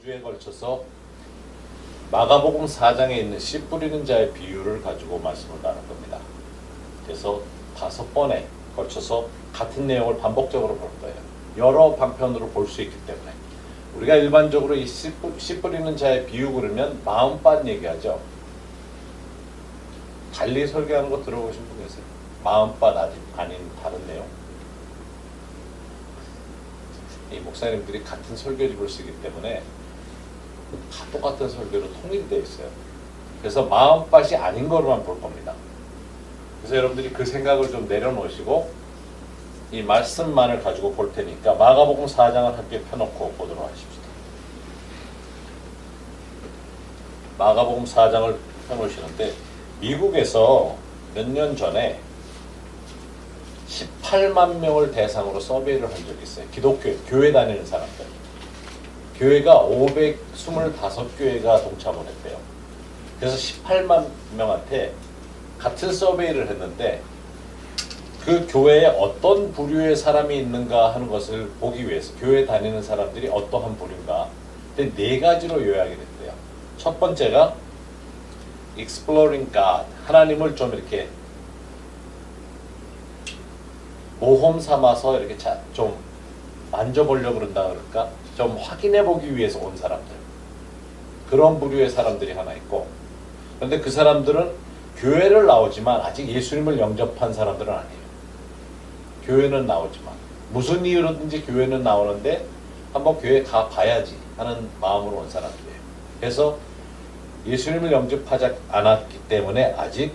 5주에 걸쳐서 마가복음 4장에 있는 씨 뿌리는 자의 비유를 가지고 말씀을 나눌 겁니다. 그래서 5번에 걸쳐서 같은 내용을 반복적으로 볼 거예요. 여러 방편으로 볼 수 있기 때문에. 우리가 일반적으로 이 씨 뿌리는 자의 비유 그러면 마음밭 얘기하죠. 달리 설교하는 거 들어보신 분 계세요? 마음밭 아닌 다른 내용? 이 목사님들이 같은 설교집을 쓰기 때문에 다 똑같은 설교로 통일되어 있어요. 그래서 마음밭이 아닌 거로만 볼 겁니다. 그래서 여러분들이 그 생각을 좀 내려놓으시고 이 말씀만을 가지고 볼 테니까 마가복음 4장을 함께 펴놓고 보도록 하십시다. 마가복음 4장을 펴놓으시는데 미국에서 몇 년 전에 18만 명을 대상으로 서베이를 한 적이 있어요. 기독교, 교회 다니는 사람들. 교회가 525교회가 동참을 했대요. 그래서 18만 명한테 같은 서베이를 했는데 그 교회에 어떤 부류의 사람이 있는가 하는 것을 보기 위해서 교회 다니는 사람들이 어떠한 부류인가. 근데 4가지로 요약이 됐대요. 첫 번째가 Exploring God, 하나님을 좀 이렇게 모험 삼아서 이렇게 좀 만져보려고 그런다 그럴까? 좀 확인해 보기 위해서 온 사람들. 그런 부류의 사람들이 하나 있고, 그런데 그 사람들은 교회를 나오지만 아직 예수님을 영접한 사람들은 아니에요. 교회는 나오지만 무슨 이유로든지 교회는 나오는데 한번 교회 가봐야지 하는 마음으로 온 사람들이에요. 그래서 예수님을 영접하지 않았기 때문에 아직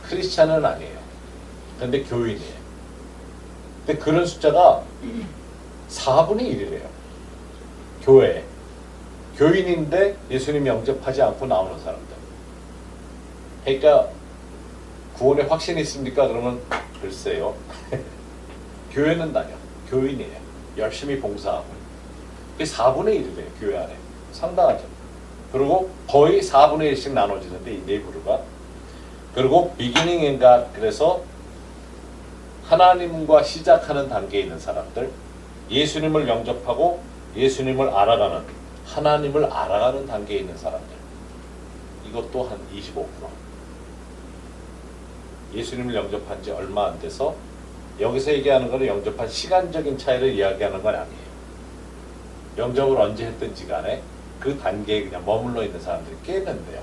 크리스찬은 아니에요. 그런데 교인이에요. 근데 그런 숫자가 4분의 1이래요. 교회에. 교인인데 예수님 영접하지 않고 나오는 사람들. 그러니까 구원에 확신이 있습니까? 그러면 글쎄요. 교회는 다녀. 교인이에요. 열심히 봉사하고. 그게 4분의 1이래요. 교회 안에. 상당하죠. 그리고 거의 4분의 1씩 나눠지는데 이 네 부류가. 그리고 비기닝인가 그래서 하나님과 시작하는 단계에 있는 사람들, 예수님을 영접하고 예수님을 알아가는, 하나님을 알아가는 단계에 있는 사람들. 이것도 한 25%. 예수님을 영접한 지 얼마 안 돼서 여기서 얘기하는 것은 영접한 시간적인 차이를 이야기하는 건 아니에요. 영접을 언제 했든지 간에 그 단계에 그냥 머물러 있는 사람들이 꽤 있는데요.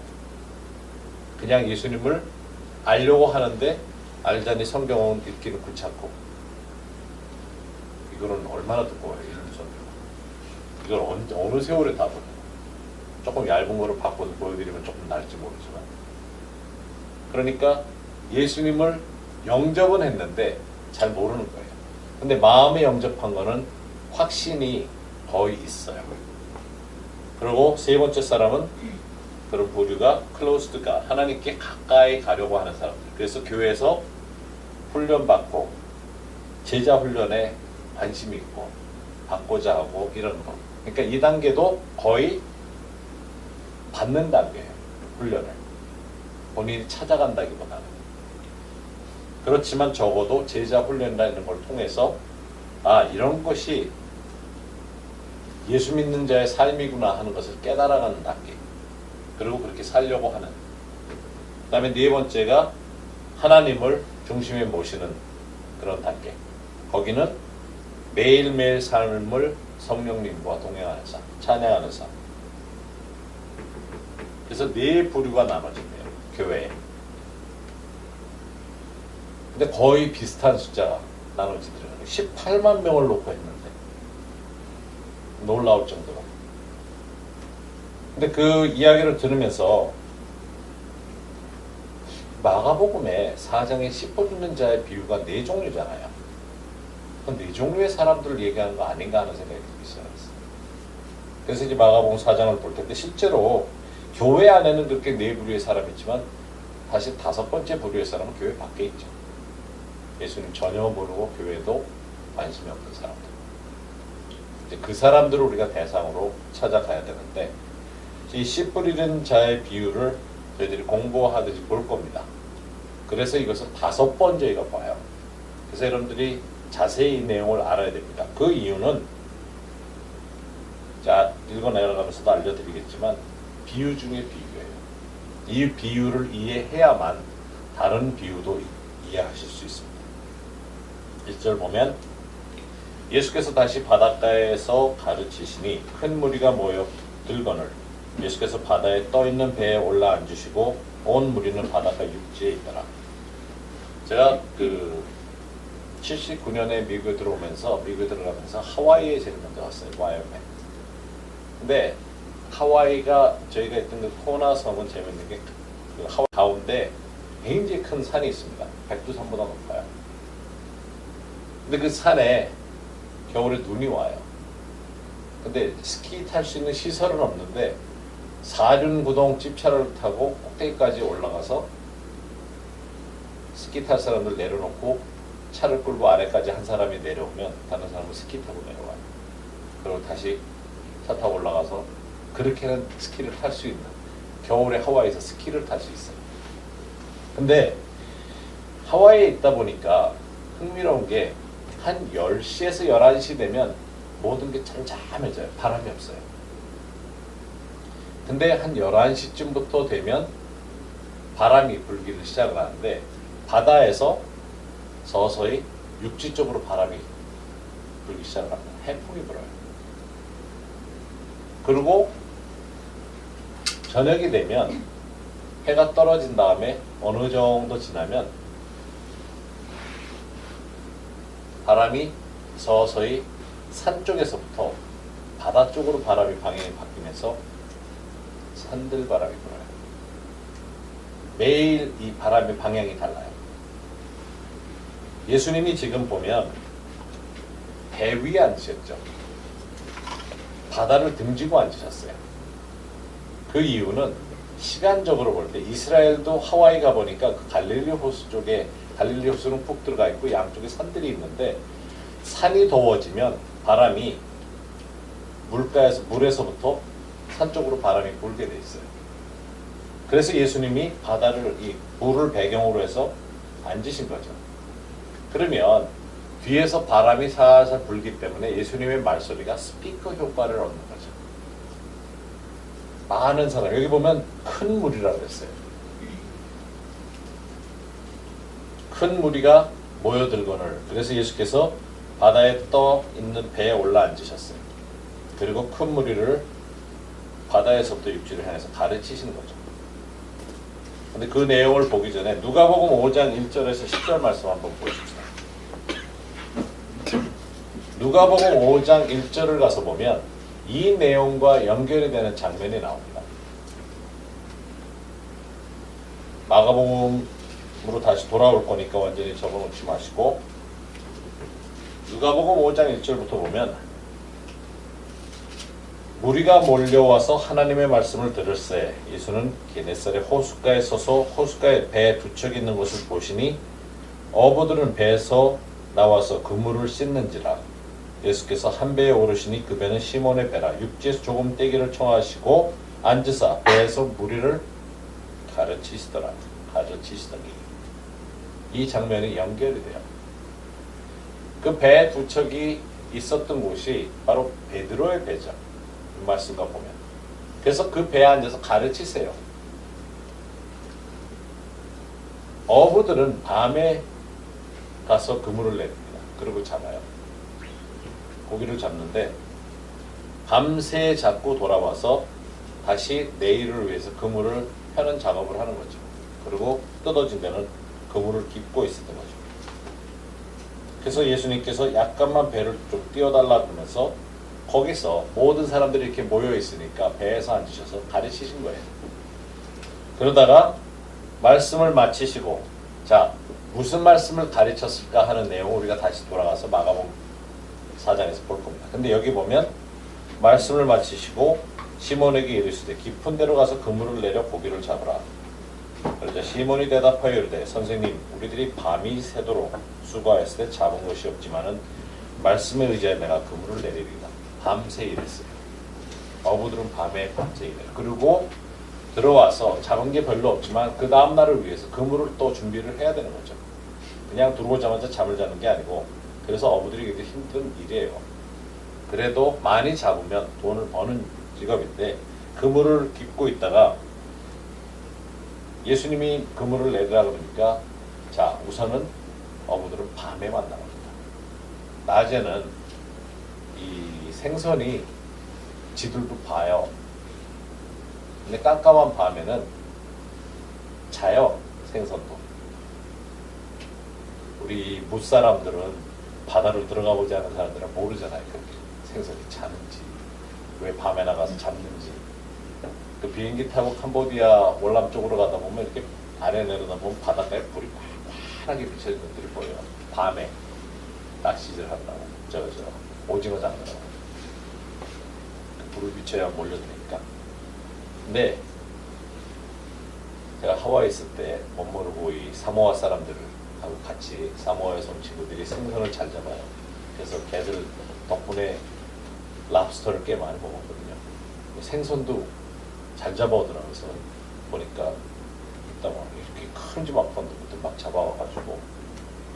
그냥 예수님을 알려고 하는데 알자니 성경은 읽기는 귀찮고. 이거는 얼마나 두꺼워요, 이런 성경. 이걸 어느 세월에 다 보는 거예요. 조금 얇은 거로 바꿔서 보여드리면 조금 나을지 모르지만. 그러니까 예수님을 영접은 했는데 잘 모르는 거예요. 근데 마음에 영접한 거는 확신이 거의 있어요. 그리고 세 번째 사람은 그런 부류가 close to God, 하나님께 가까이 가려고 하는 사람들. 그래서 교회에서 훈련받고 제자 훈련에 관심이 있고 받고자 하고 이런 거. 그러니까 이 단계도 거의 받는 단계예요. 훈련을. 본인이 찾아간다기보다는. 그렇지만 적어도 제자 훈련이라는 걸 통해서 아, 이런 것이 예수 믿는 자의 삶이구나 하는 것을 깨달아가는 단계. 그리고 그렇게 살려고 하는. 그 다음에 네 번째가 하나님을 중심에 모시는 그런 단계. 거기는 매일매일 삶을 성령님과 동행하는 삶, 찬양하는 삶. 그래서 네 부류가 나눠진대요. 교회에. 근데 거의 비슷한 숫자가 나눠지더라고요. 18만 명을 놓고 했는데. 놀라울 정도로. 근데 그 이야기를 들으면서 마가복음에 4장에 씨 뿌리는 자의 비유가 4종류잖아요. 그 4종류의 사람들을 얘기하는 거 아닌가 하는 생각이 들기 시작했어요. 그래서 이제 마가복음 4장을 볼 텐데 실제로 교회 안에는 그렇게 4부류의 사람이 있지만 다시 5번째 부류의 사람은 교회 밖에 있죠. 예수님 전혀 모르고 교회도 관심이 없는 사람들. 이제 그 사람들을 우리가 대상으로 찾아가야 되는데 이 씨 뿌리는 자의 비유를 저희들이 공부하듯이 볼 겁니다. 그래서 이것을 5번 저희가 봐요. 그래서 여러분들이 자세히 이 내용을 알아야 됩니다. 그 이유는 자 읽어내려가면서도 알려드리겠지만 비유 중에 비유예요. 이 비유를 이해해야만 다른 비유도 이해하실 수 있습니다. 1절 보면 예수께서 다시 바닷가에서 가르치시니 큰 무리가 모여 들거늘 예수께서 바다에 떠있는 배에 올라앉으시고 온 무리는 바닷가 육지에 있더라. 제가 79년에 미국에 들어가면서 하와이에 제일 먼저 왔어요. 와이어맨. 근데 하와이가 저희가 있던 그 코나 섬은 재밌는 게 그 하와이 가운데 굉장히 큰 산이 있습니다. 백두산보다 높아요. 근데 그 산에 겨울에 눈이 와요. 근데 스키 탈 수 있는 시설은 없는데 사륜구동 집차를 타고 꼭대기까지 올라가서 스키 탈 사람들 내려놓고 차를 끌고 아래까지 한 사람이 내려오면 다른 사람은 스키 타고 내려와요. 그리고 다시 차 타고 올라가서 그렇게는 스키를 탈 수 있는, 겨울에 하와이에서 스키를 탈 수 있어요. 근데 하와이에 있다 보니까 흥미로운 게 한 10시에서 11시 되면 모든 게 잠잠해져요. 바람이 없어요. 근데 한 11시쯤부터 되면 바람이 불기를 시작을 하는데 바다에서 서서히 육지 쪽으로 바람이 불기 시작을 합니다. 해풍이 불어요. 그리고 저녁이 되면 해가 떨어진 다음에 어느 정도 지나면 바람이 서서히 산 쪽에서부터 바다 쪽으로 바람이 방향이 바뀌면서 산들바람이 불어요. 매일 이 바람의 방향이 달라요. 예수님이 지금 보면 배 위에 앉으셨죠. 바다를 등지고 앉으셨어요. 그 이유는 시간적으로 볼 때 이스라엘도 하와이 가보니까 그 갈릴리 호수 쪽에, 갈릴리 호수는 푹 들어가 있고 양쪽에 산들이 있는데 산이 더워지면 바람이 물에서부터 산 쪽으로 바람이 불게 돼 있어요. 그래서 예수님이 이 물을 배경으로 해서 앉으신 거죠. 그러면 뒤에서 바람이 살살 불기 때문에 예수님의 말소리가 스피커 효과를 얻는 거죠. 많은 사람, 여기 보면 큰 무리라고 했어요. 큰 무리가 모여들거늘, 그래서 예수께서 바다에 떠 있는 배에 올라앉으셨어요. 그리고 큰 무리를 바다에서부터 육지를 향해서 가르치시는 거죠. 근데 그 내용을 보기 전에 누가복음 5장 1절에서 10절 말씀 한번 보십시다. 누가복음 5장 1절을 가서 보면 이 내용과 연결이 되는 장면이 나옵니다. 마가복음으로 다시 돌아올 거니까 완전히 적어놓지 마시고 누가복음 5장 1절부터 보면 무리가 몰려와서 하나님의 말씀을 들을새 예수는 게네사렛 호숫가에 서서 호숫가에 배 두 척 있는 것을 보시니 어부들은 배에서 나와서 그물을 씻는지라. 예수께서 한 배에 오르시니 그 배는 시몬의 배라. 육지에서 조금 떼기를 청하시고 앉으사 배에서 무리를 가르치시더니 이 장면이 연결이 돼요. 그 배 두 척이 있었던 곳이 바로 베드로의 배죠. 이 말씀과 보면. 그래서 그 배에 앉아서 가르치세요. 어부들은 밤에 가서 그물을 내립니다. 그리고 잡아요. 고기를 잡는데 밤새 잡고 돌아와서 다시 내일을 위해서 그물을 펴는 작업을 하는 거죠. 그리고 뜯어진 데는 그물을 깁고 있었던 거죠. 그래서 예수님께서 약간만 배를 좀 띄워달라 그러면서 거기서 모든 사람들이 이렇게 모여 있으니까 배에서 앉으셔서 가르치신 거예요. 그러다가 말씀을 마치시고 자 무슨 말씀을 가르쳤을까 하는 내용을 우리가 다시 돌아가서 마가복음 4장에서 볼 겁니다. 근데 여기 보면 말씀을 마치시고 시몬에게 이르시되 깊은 데로 가서 그물을 내려 고기를 잡으라. 그러자 시몬이 대답하여 이르되 선생님 우리들이 밤이 새도록 수고하였을 때 잡은 것이 없지만은 말씀에 의지하여 내가 그물을 내리리다. 밤새 일했어요. 어부들은 밤에 밤새 일해요. 그리고 들어와서 잡은 게 별로 없지만 그 다음 날을 위해서 그물을 또 준비를 해야 되는 거죠. 그냥 들어오자마자 잠을 자는 게 아니고 그래서 어부들이 굉장히 힘든 일이에요. 그래도 많이 잡으면 돈을 버는 직업인데 그물을 깁고 있다가 예수님이 그물을 내리라 그러니까 자 우선은 어부들은 밤에만 나갑니다. 낮에는 이 생선이 지들도 봐요. 근데 깜깜한 밤에는 자요. 생선도. 우리 무사람들은 바다로 들어가 보지 않은 사람들은 모르잖아요. 그렇게 생선이 자는지 왜 밤에 나가서 잡는지. 그 비행기 타고 캄보디아 월남 쪽으로 가다 보면 이렇게 아래 내려다보면 바닷가에 불이 환하게 비춰진 것들이 보여요. 밤에 낚시질 한다고 저 오징어 잡느라고 그 불을 비춰야 몰려드니까. 근데 제가 하와이 있을 때 못 모르고 이 사모아 사람들하고 같이 사모아에서 온 친구들이 생선을 잘 잡아요. 그래서 걔들 덕분에 랍스터를 꽤 많이 먹었거든요. 생선도 잘 잡아오더라고요. 그래서 보니까 이따 막 이렇게 큰 지막판들부터 막 잡아와가지고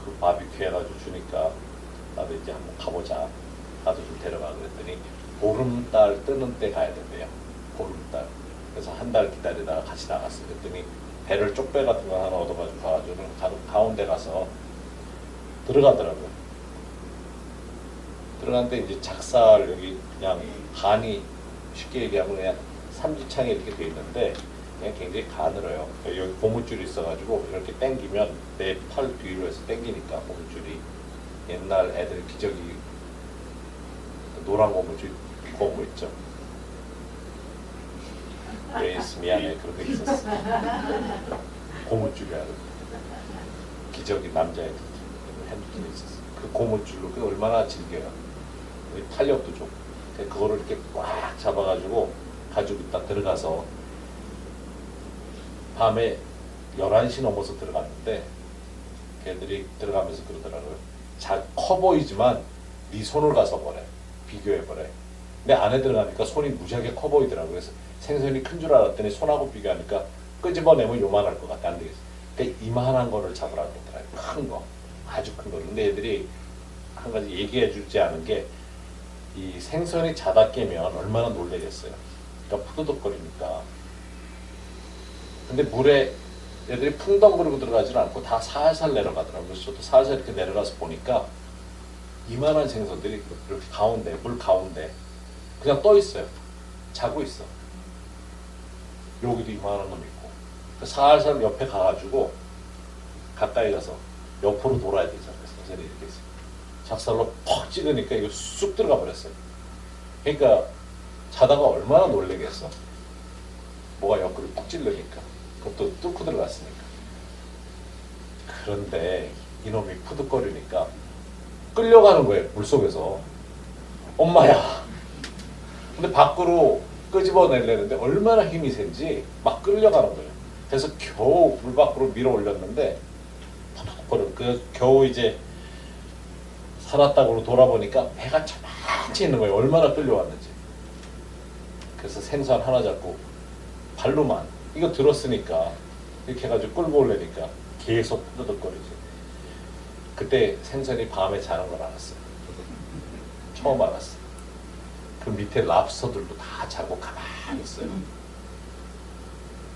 그 바비큐 해가지고 주니까 나도 이제 한번 가보자. 나도 좀 데려가 그랬더니 보름달 뜨는 때 가야 된대요. 보름달. 그래서 한 달 기다리다가 같이 나갔어요. 그랬더니 배를 쪽배 같은 거 하나 얻어가지고 가가지고 가운데 가서 들어가더라고요. 들어갔는데 이제 작살 여기 그냥 간이 쉽게 얘기하면 그냥 삼지창이 이렇게 돼 있는데 그냥 굉장히 가늘어요. 여기 고무줄이 있어가지고 이렇게 당기면 내 팔 뒤로 해서 당기니까 고무줄이 옛날 애들 기저귀 노란 고무줄 고무 있죠. 레이스 미안해 그런 거 있었어. 고무줄이야. 기저귀 남자애들 핸드폰에 있었어. 그 고무줄로 그 얼마나 질겨요. 탄력도 좋고. 그거를 이렇게 꽉 잡아가지고 가지고 있다 들어가서 밤에 11시 넘어서 들어갔는데 걔들이 들어가면서 그러더라고요. 커 보이지만 네 손을 가서 보래. 비교해보래. 근데 안에 들어가니까 손이 무지하게 커 보이더라고요. 그래서 생선이 큰 줄 알았더니 손하고 비교하니까 끄집어내면 요만할 것 같아. 안 되겠어. 그러니까 이만한 거를 잡으라고 그러더라고요. 큰 거. 아주 큰 거. 근데 애들이 한 가지 얘기해 주지 않은 게 이 생선이 자다 깨면 얼마나 놀라겠어요. 그러니까 푸드덕거리니까. 근데 물에 애들이 풍덩거리고 들어가지는 않고 다 살살 내려가더라고요. 그래서 저도 살살 이렇게 내려가서 보니까 이만한 생선들이 이렇게 가운데, 물 가운데 그냥 떠 있어요. 자고 있어. 여기도 이만한 놈 있고. 살살 옆에 가가지고 가까이 가서 옆으로 돌아야 되잖아요. 선생님이 이렇게 있어요. 작살로 퍽 찍으니까 이거 쑥 들어가 버렸어요. 그러니까 자다가 얼마나 놀래겠어. 뭐가 옆구리 푹 찔르니까. 그것도 뚫고 들어갔으니까. 그런데 이놈이 푸득거리니까 끌려가는 거예요. 물속에서. 엄마야. 근데 밖으로 끄집어내려는데 얼마나 힘이 센지 막 끌려가는 거예요. 그래서 겨우 물 밖으로 밀어 올렸는데 푸득거려. 그 겨우 이제 살았다고 돌아보니까 배가 저만치 있는 거예요. 얼마나 끌려왔는지. 그래서 생선 하나 잡고 발로만 이거 들었으니까 이렇게 해가지고 끌고 올래니까 계속 푸득거리지. 그때 생선이 밤에 자는 걸 알았어요. 처음 알았어. 그 밑에 랍스터들도 다 자고 가만히 있어요.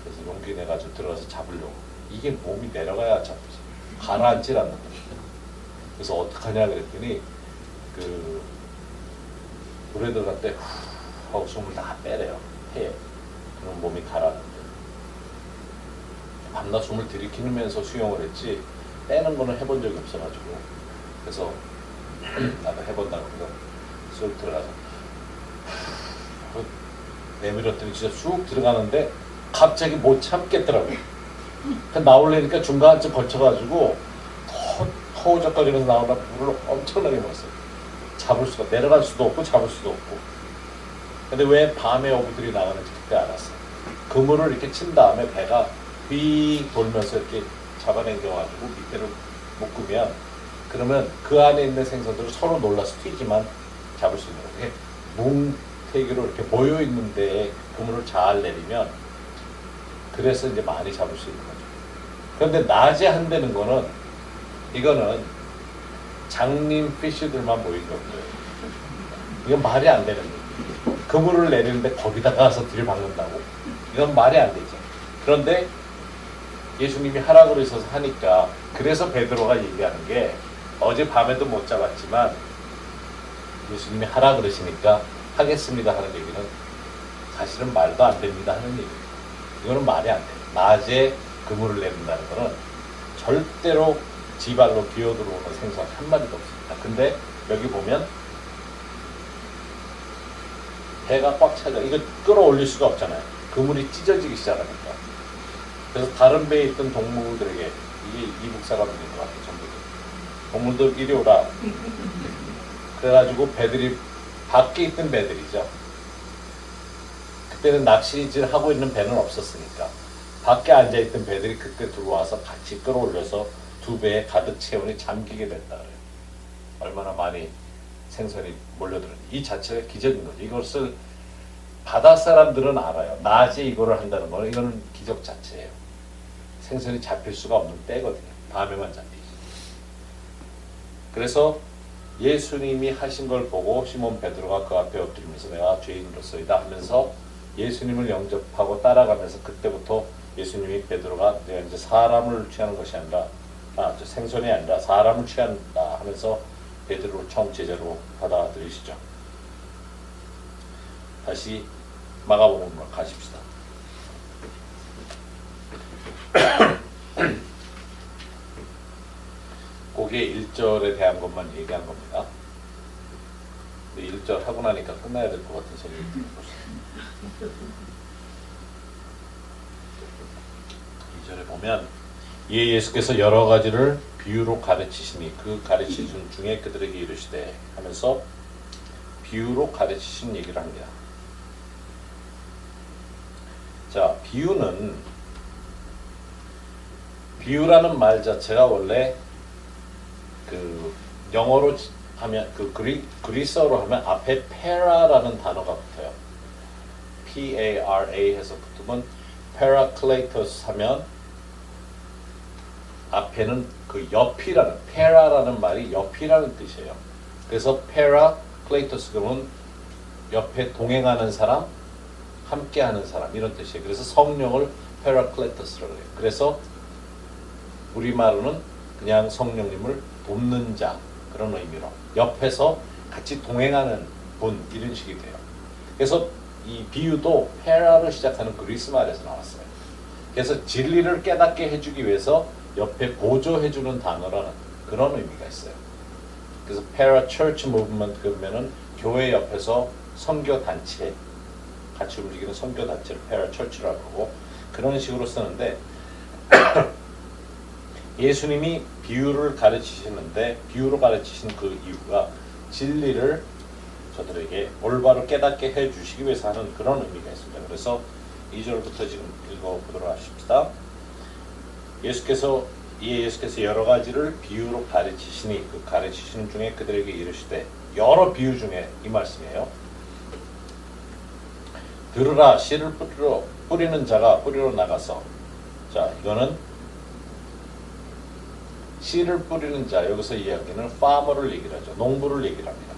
그래서 용기 내가지고 들어가서 잡으려고. 이게 몸이 내려가야 잡히지. 가라앉질 않는 거예요. 그래서 어떡하냐 그랬더니 그 물에 들어갈 때 후 하고 숨을 다 빼래요. 해요. 그럼 몸이 가라앉는데 밤낮 숨을 들이키면서 수영을 했지 빼는 거는 해본 적이 없어가지고 그래서 나도 해본다고 그래서 쑥 들어가서 내밀었더니 진짜 쑥 들어가는데 갑자기 못 참겠더라고요. 나오려니까 중간쯤 걸쳐가지고 허우적거리면서 나오다 물을 엄청나게 먹었어요. 잡을 수가 내려갈 수도 없고 잡을 수도 없고. 근데 왜 밤에 어부들이 나가는지 그때 알았어요. 그물을 이렇게 친 다음에 배가 휙 돌면서 이렇게 잡아당겨가지고 밑에를 묶으면 그러면 그 안에 있는 생선들은 서로 놀라서 튀기만 잡을 수 있는 거예요. 뭉태기로 이렇게 모여 있는데 그물을 잘 내리면 그래서 이제 많이 잡을 수 있는 거죠. 그런데 낮에 한다는 거는 이거는 장님 피쉬들만 모인 거고요. 이건 말이 안 되는 거예요. 그물을 내리는데 거기다 가서 들이박는다고? 이건 말이 안 되죠. 그런데 예수님이 하라 그러셔서 하니까, 그래서 베드로가 얘기하는 게, 어제 밤에도 못 잡았지만 예수님이 하라 그러시니까 하겠습니다 하는 얘기는 사실은 말도 안 됩니다 하는 얘기예요. 이거는 말이 안 돼요. 낮에 그물을 내린다는 거는 절대로 지발로 기어들어오는 생선 한 마리도 없습니다. 근데 여기 보면 배가 꽉 차죠. 이거 끌어올릴 수가 없잖아요. 그물이 찢어지기 시작하니까. 그래서 다른 배에 있던 동물들에게, 이게 이북 사람들인 것 같아요. 전부 동물들 이리 오라. 그래가지고 배들이, 밖에 있던 배들이죠. 그때는 낚시질 하고 있는 배는 없었으니까 밖에 앉아있던 배들이 그때 들어와서 같이 끌어올려서 두 배에 가득 채우니 잠기게 됐다 그래요. 얼마나 많이 생선이 몰려들었는지. 이 자체가 기적인 거죠. 이것을 바다 사람들은 알아요. 낮에 이거를 한다는 거는 이거는 기적 자체예요. 생선이 잡힐 수가 없는 때거든요. 밤에만 잡히지. 그래서 예수님이 하신 걸 보고 시몬 베드로가 그 앞에 엎드리면서 내가 죄인으로서이다 하면서 예수님을 영접하고 따라가면서, 그때부터 예수님이 베드로가 내가 이제 사람을 취하는 것이 아니라, 생선이 아니라 사람을 취한다 하면서 베드로를 처음 제자로 받아들이시죠. 다시 마가복음으로 가십시다. 그게 1절에 대한 것만 얘기한 겁니다. 1절 하고 나니까 끝나야 될 것 같은 생각이 들었어요. 2절에 보면 예수께서 여러 가지를 비유로 가르치시니 그 가르치신 중에 그들에게 이르시되 하면서 비유로 가르치신 얘기를 합니다. 자, 비유라는 말 자체가 원래 그 영어로 하면, 그 그리스어로 하면 앞에 페라라는 단어가 붙어요. P-A-R-A 해서 붙으면 페라클레이터스 하면 앞에는 그 옆이라는, 페라라는 말이 옆이라는 뜻이에요. 그래서 페라클레이터스 그러면 옆에 동행하는 사람, 함께하는 사람 이런 뜻이에요. 그래서 성령을 페라클레이터스라고 해요. 그래서 우리말로는 그냥 성령님을 돕는 자, 그런 의미로 옆에서 같이 동행하는 분, 이런 식이 돼요. 그래서 이 비유도 페라로 시작하는 그리스 말에서 나왔어요. 그래서 진리를 깨닫게 해주기 위해서 옆에 보조해주는 단어라는 그런 의미가 있어요. 그래서 페라 처치 무브먼트 그러면은 교회 옆에서 선교 단체, 같이 움직이는 선교 단체를 페라 처치라고 하고 그런 식으로 쓰는데 예수님이 비유를 가르치시는데, 비유로 가르치신 그 이유가 진리를 저들에게 올바로 깨닫게 해주시기 위해서 하는 그런 의미가 있습니다. 그래서 2절부터 지금 읽어보도록 하십시다. 예수께서 여러 가지를 비유로 가르치시니 그 가르치신 중에 그들에게 이르시되, 여러 비유 중에 이 말씀이에요. 들으라, 씨를 뿌리는 자가 뿌리러 나가서, 자, 이거는 씨를 뿌리는 자, 여기서 이야기는 파머를 얘기를 하죠. 농부를 얘기를 합니다.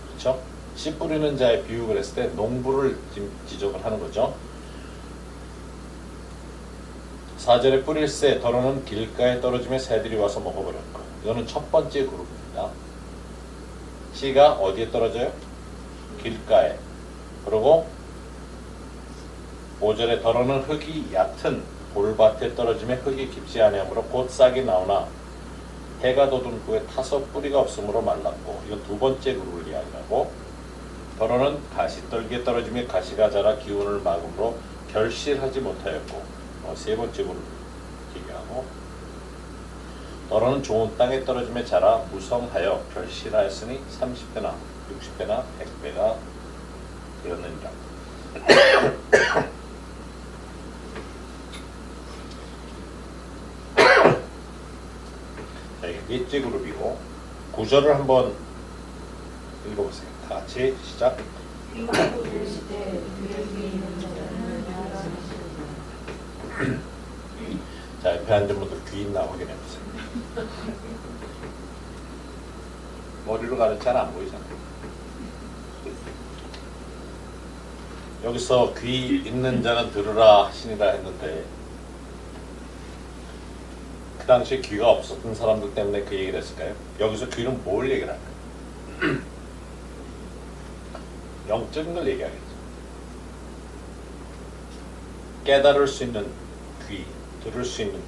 그렇죠? 씨 뿌리는 자의 비유를 했을 때 농부를 지적을 하는 거죠. 4절에 뿌릴새 더러는 길가에 떨어지며 새들이 와서 먹어버렸고, 이거는 첫 번째 그룹입니다. 씨가 어디에 떨어져요? 길가에. 그리고 5절에 더러는 흙이 얕은 돌밭에 떨어지며 흙이 깊지 아니하므로 곧 싹이 나오나 해가 돋은 후에 타서 뿌리가 없으므로 말랐고, 이건 두 번째 그룹을 이야기하고, 더러는 가시떨기에 떨어지며 가시가 자라 기운을 막음으로 결실하지 못하였고, 세 번째 그룹을 얘기하고, 더러는 좋은 땅에 떨어지며 자라 무성하여 결실하였으니 30배나 60배나 100배가 되었느니라. 자, 이게 넷째 그룹이고, 9절을 한번 읽어보세요. 다 같이 시작. 자, 옆에 앉은 분들 귀 있나 확인해보세요. 머리로 가는 잘 안 보이잖아요. 여기서 귀 있는 자는 들으라 하시니라 했는데 그 당시에 귀가 없었던 사람들 때문에 그 얘기를 했을까요? 여기서 귀는 뭘 얘기를 할까요? 영적인 걸 얘기하겠죠. 깨달을 수 있는 귀, 들을 수 있는 귀.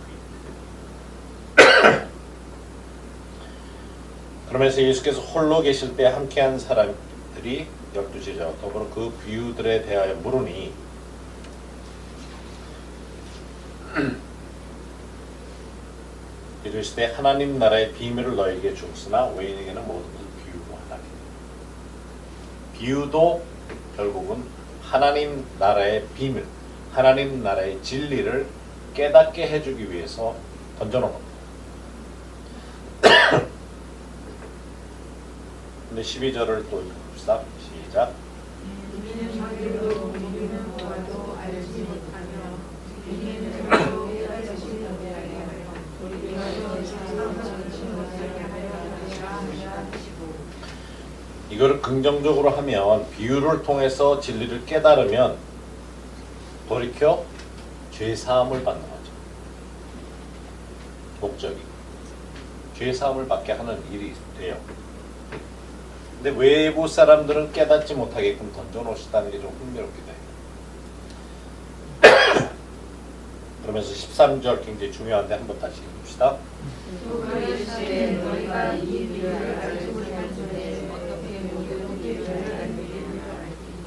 그러면서 예수께서 홀로 계실 때 함께한 사람들이 12제자와 더불어 그 비유들에 대하여 물으니 이르시되 하나님 나라의 비밀을 너에게 주었으나 외인에게는 모든 것을 비유로 하나니. 비유도 결국은 하나님 나라의 비밀, 하나님 나라의 진리를 깨닫게 해주기 위해서 던져놓은 겁니다. 근데 12절을 또 읽읍시다. 시작. 이거를 긍정적으로 하면 비유를 통해서 진리를 깨달으면 돌이켜 죄사함을 받는 거죠. 목적이 죄사함을 받게 하는 일이 돼요. 근데 외부 사람들은 깨닫지 못하게끔 던져놓으시다는 게 좀 흥미롭기도 해요. 그러면서 13절 굉장히 중요한데 한번 다시 읽읍시다.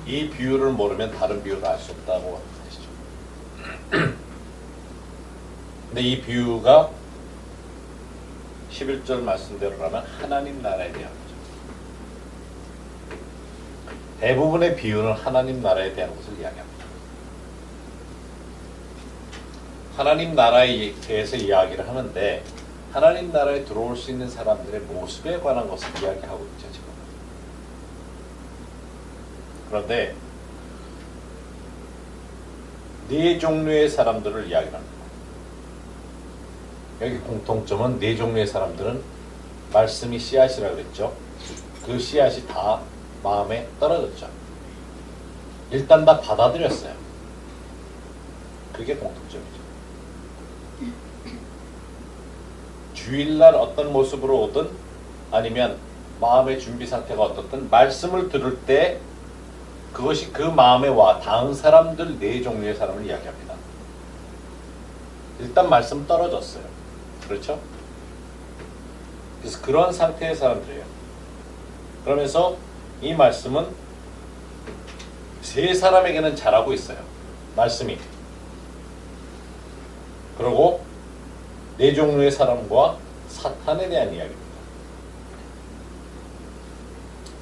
이 비유를 모르면 다른 비유를 알 수 없다고 하시죠. 근데 이 비유가 11절 말씀대로라면 하나님 나라에 대한 거죠. 대부분의 비유는 하나님 나라에 대한 것을 이야기합니다. 하나님 나라에 대해서 이야기를 하는데 하나님 나라에 들어올 수 있는 사람들의 모습에 관한 것을 이야기하고 있죠, 지금. 그런데 네 종류의 사람들을 이야기합니다. 여기 공통점은 네 종류의 사람들은 말씀이 씨앗이라고 그랬죠. 그 씨앗이 다 마음에 떨어졌죠. 일단 다 받아들였어요. 그게 공통점이죠. 주일날 어떤 모습으로 오든 아니면 마음의 준비 상태가 어떻든 말씀을 들을 때 그것이 그 마음에 와 닿은 사람들 네 종류의 사람을 이야기합니다. 일단 말씀 떨어졌어요. 그렇죠? 그래서 그런 상태의 사람들이에요. 그러면서 이 말씀은 세 사람에게는 잘하고 있어요. 말씀이. 그리고 네 종류의 사람과 사탄에 대한 이야기입니다.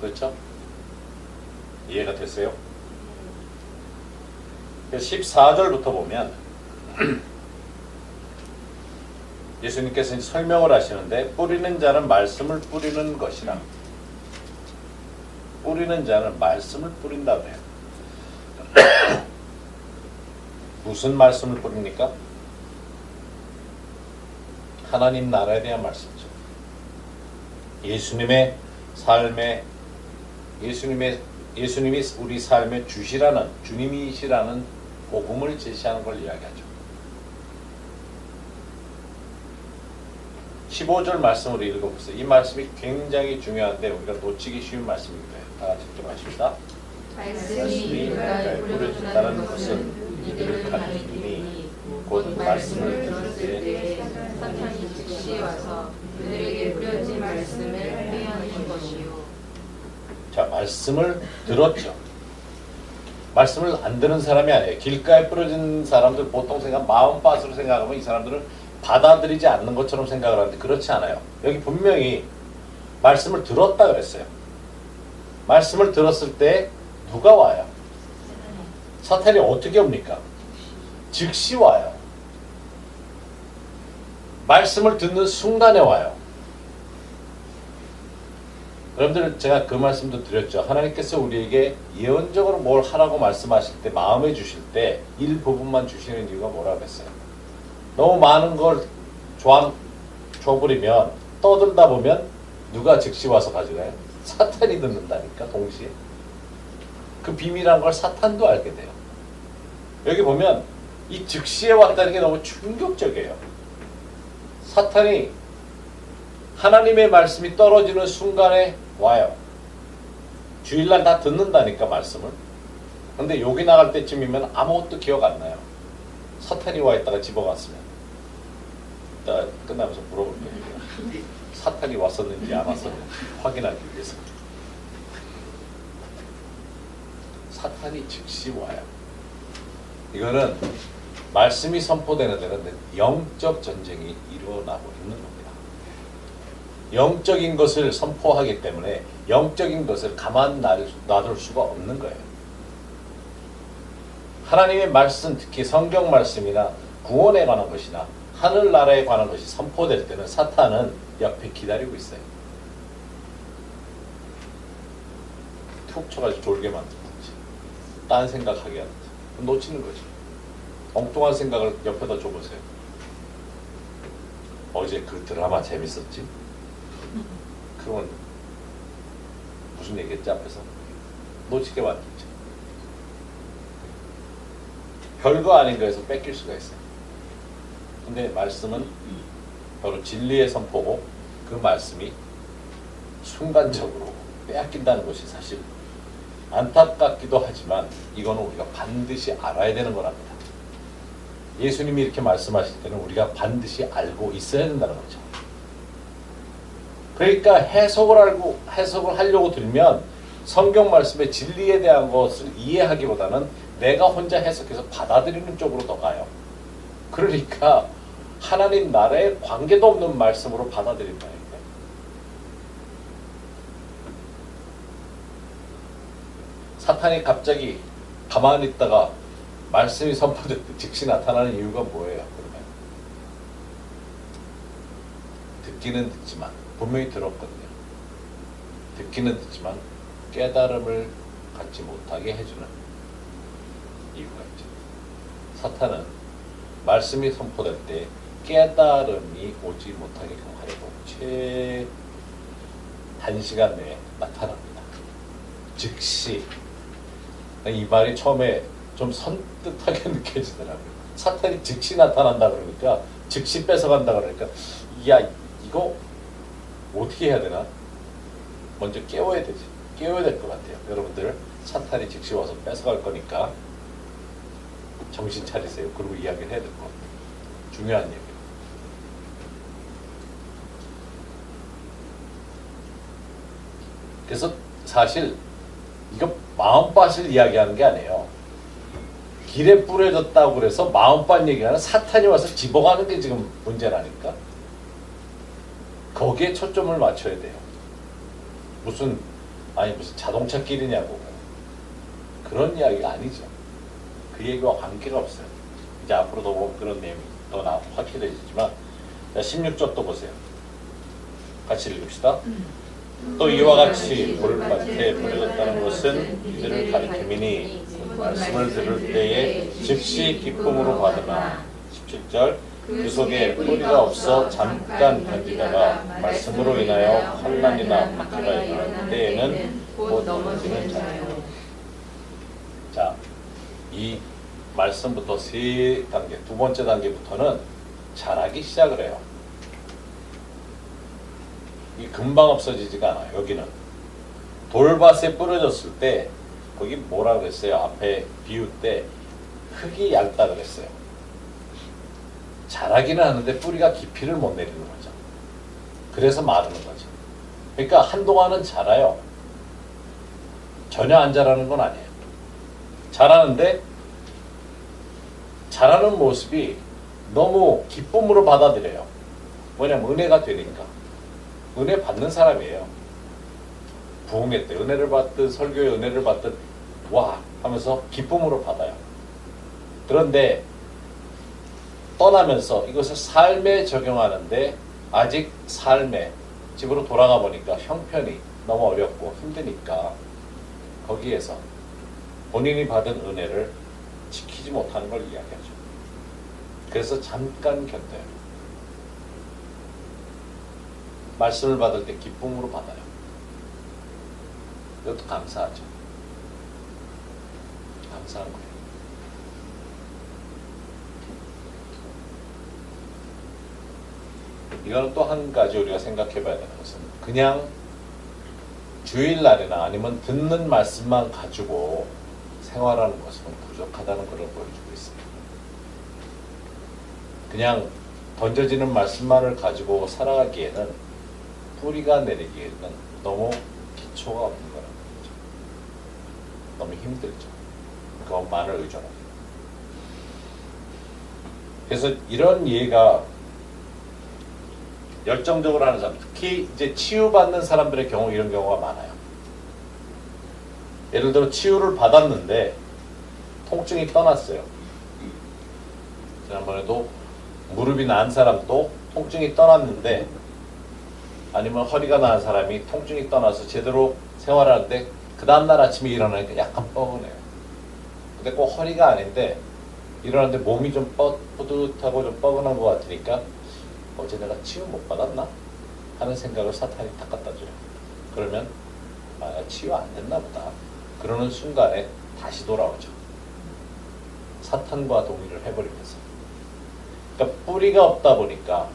그렇죠? 이해가 됐어요? 14절부터 보면 예수님께서 설명을 하시는데 뿌리는 자는 말씀을 뿌리는 것이라. 뿌리는 자는 말씀을 뿌린다고 해요. 무슨 말씀을 뿌립니까? 하나님 나라에 대한 말씀이죠. 예수님의 삶에 예수님이 우리 삶에 주시라는 주님이시라는 복음을 제시하는 걸 이야기하죠. 15절 말씀으로 읽어보세요. 이 말씀이 굉장히 중요한데 우리가 놓치기 쉬운 말씀입니다. 다 같이 읽어보십시다. 말씀이 누군가에 뿌려졌다는 것은 이들을 가리키니 곧 말씀을 들을 때 사탄이 즉시 와서 그들에게 뿌려진 말씀을 빼앗는 것이요. 자, 말씀을 들었죠. 말씀을 안 듣는 사람이 아니에요. 길가에 뿌려진 사람들 보통 마음밭으로 생각하면 이 사람들은 받아들이지 않는 것처럼 생각을 하는데 그렇지 않아요. 여기 분명히 말씀을 들었다 그랬어요. 말씀을 들었을 때 누가 와요? 사탄이 어떻게 옵니까? 즉시 와요. 말씀을 듣는 순간에 와요. 여러분들 제가 그 말씀도 드렸죠. 하나님께서 우리에게 예언적으로 뭘 하라고 말씀하실 때 마음에 주실 때 일부분만 주시는 이유가 뭐라고 했어요? 너무 많은 걸 줘버리면 떠들다 보면 누가 즉시 와서 가져가요? 사탄이 듣는다니까 동시에. 그 비밀이라는 걸 사탄도 알게 돼요. 여기 보면 이 즉시에 왔다는 게 너무 충격적이에요. 사탄이 하나님의 말씀이 떨어지는 순간에 와요. 주일날 다 듣는다니까 말씀을. 근데 여기 나갈 때쯤이면 아무것도 기억 안 나요. 사탄이 와 있다가 집어갔으면. 이따 끝나면서 물어볼 거예요. 사탄이 왔었는지 안 왔었는지 확인하기 위해서. 사탄이 즉시 와요. 이거는 말씀이 선포되는 데는 영적 전쟁이 일어나고 있는 겁니다. 영적인 것을 선포하기 때문에 영적인 것을 가만 놔둘 수가 없는 거예요. 하나님의 말씀, 특히 성경 말씀이나 구원에 관한 것이나 하늘나라에 관한 것이 선포될 때는 사탄은 옆에 기다리고 있어요. 툭 쳐가지고 졸게 만들든지 딴 생각하게 하든지 놓치는 거죠. 엉뚱한 생각을 옆에다 줘보세요. 어제 그 드라마 재밌었지? 그건 무슨 얘기했지 앞에서? 놓치게 만들죠. 별거 아닌 거에서 뺏길 수가 있어요. 근데 말씀은 바로 진리의 선포고 그 말씀이 순간적으로 빼앗긴다는 것이 사실 안타깝기도 하지만 이거는 우리가 반드시 알아야 되는 거랍니다. 예수님이 이렇게 말씀하실 때는 우리가 반드시 알고 있어야 된다는 거죠. 그러니까 해석을 하려고 들면 성경 말씀의 진리에 대한 것을 이해하기보다는 내가 혼자 해석해서 받아들이는 쪽으로 더 가요. 그러니까 하나님 나라에 관계도 없는 말씀으로 받아들인다니까요. 사탄이 갑자기 가만히 있다가 말씀이 선포될 때 즉시 나타나는 이유가 뭐예요? 그러면 듣기는 듣지만 분명히 들었거든요. 듣기는 듣지만 깨달음을 갖지 못하게 해주는 이유가 있죠. 사탄은 말씀이 선포될 때 깨달음이 오지 못하게끔 하려고 단시간 내에 나타납니다. 즉시. 이 말이 처음에 좀 선뜻하게 느껴지더라고요. 사탄이 즉시 나타난다 그러니까 즉시 뺏어간다 그러니까 야 이거 어떻게 해야 되나? 먼저 깨워야 되지. 깨워야 될 것 같아요. 여러분들 사탄이 즉시 와서 뺏어갈 거니까 정신 차리세요. 그리고 이야기를 해야 될 것 같아요. 중요한 얘기예요. 그래서 사실 이거 마음밭을 이야기하는 게 아니에요. 길에 뿌려졌다고 그래서 마음밭 얘기하는 사탄이 와서 집어가는 게 지금 문제라니까. 거기에 초점을 맞춰야 돼요. 무슨 자동차 길이냐고 그런 이야기가 아니죠. 그 얘기와 관계가 없어요. 이제 앞으로도 보면 그런 내용이 더 확실해지지만 자, 16절 또 보세요. 같이 읽읍시다. 또 이와 같이 돌밭에 뿌려졌다는 것은 이들을 가리킴이니 말씀을 들을 때에 즉시 기쁨으로 받으나 17절 그 속에 뿌리가 없어 잠깐 던지다가 말씀으로 인하여 환난이나 박해가 일어날 때에는 곧 넘어지는 자예요. 자, 이 말씀부터 세 단계, 두 번째 단계부터는 자라기 시작을 해요. 이 금방 없어지지가 않아요. 여기는 돌밭에 뿌려졌을 때 거기 뭐라 그랬어요? 앞에 비유 때 흙이 얇다 그랬어요. 자라기는 하는데 뿌리가 깊이를 못 내리는 거죠. 그래서 마르는 거죠. 그러니까 한동안은 자라요. 전혀 안 자라는 건 아니에요. 자라는데 자라는 모습이 너무 기쁨으로 받아들여요. 뭐냐면 은혜가 되니까. 은혜 받는 사람이에요. 부흥회 때 은혜를 받든 설교에 은혜를 받든 와 하면서 기쁨으로 받아요. 그런데 떠나면서 이것을 삶에 적용하는데 아직 삶에 집으로 돌아가 보니까 형편이 너무 어렵고 힘드니까 거기에서 본인이 받은 은혜를 지키지 못하는 걸 이야기하죠. 그래서 잠깐 견뎌요. 말씀을 받을 때 기쁨으로 받아요. 이것도 감사하죠. 감사한 거예요. 이거는 또 한 가지 우리가 생각해 봐야 되는 것은 그냥 주일날이나 아니면 듣는 말씀만 가지고 생활하는 것은 부족하다는 것을 보여주고 있습니다. 그냥 던져지는 말씀만을 가지고 살아가기에는 뿌리가 내리기에는 너무 기초가 없는 거라는 거죠. 너무 힘들죠. 그것만을 의존합니다. 그래서 이런 이해가 열정적으로 하는 사람, 특히 이제 치유받는 사람들의 경우 이런 경우가 많아요. 예를 들어 치유를 받았는데 통증이 떠났어요. 지난번에도 무릎이 나은 사람도 통증이 떠났는데 아니면 허리가 나은 사람이 통증이 떠나서 제대로 생활하는데 그 다음날 아침에 일어나니까 약간 뻐근해요. 근데 꼭 허리가 아닌데 일어났는데 몸이 좀 뿌듯하고 좀 뻐근한 것 같으니까 어제 내가 치유 못 받았나? 하는 생각을 사탄이 탁 갖다 줘요. 그러면 아, 치유 안 됐나 보다. 그러는 순간에 다시 돌아오죠. 사탄과 동의를 해버리면서. 그러니까 뿌리가 없다 보니까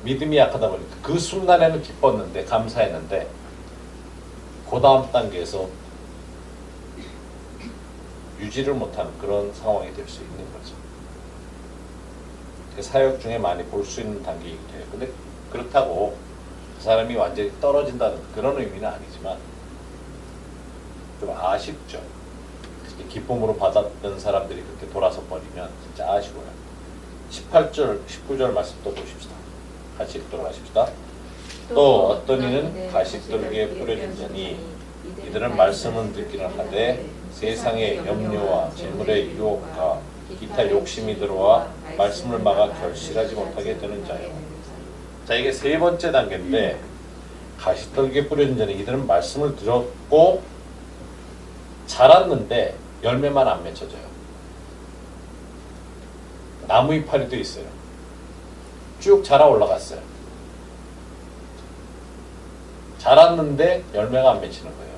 믿음이 약하다 보니까 그 순간에는 기뻤는데 감사했는데 그 다음 단계에서 유지를 못하는 그런 상황이 될 수 있는 거죠. 사역 중에 많이 볼 수 있는 단계이기도 해요. 근데 그렇다고 그 사람이 완전히 떨어진다는 그런 의미는 아니지만 좀 아쉽죠. 기쁨으로 받았던 사람들이 그렇게 돌아서 버리면 진짜 아쉬워요. 18절, 19절 말씀 또 보십시다. 같이 읽도록 하십시다. 또 어떤 이는 가시떨기에 뿌려진 자니 이들은 말씀은 듣기는 하되 세상의 염려와 재물의 유혹과 기타 욕심이 들어와 말씀을 막아 결실하지 못하게 되는 자요. 자, 이게 세 번째 단계인데 가시떨기에 뿌려진 자는 이들은 말씀을 들었고 자랐는데 열매만 안 맺혀져요. 나무 이파리도 있어요. 쭉 자라 올라갔어요. 자랐는데 열매가 안 맺히는 거예요.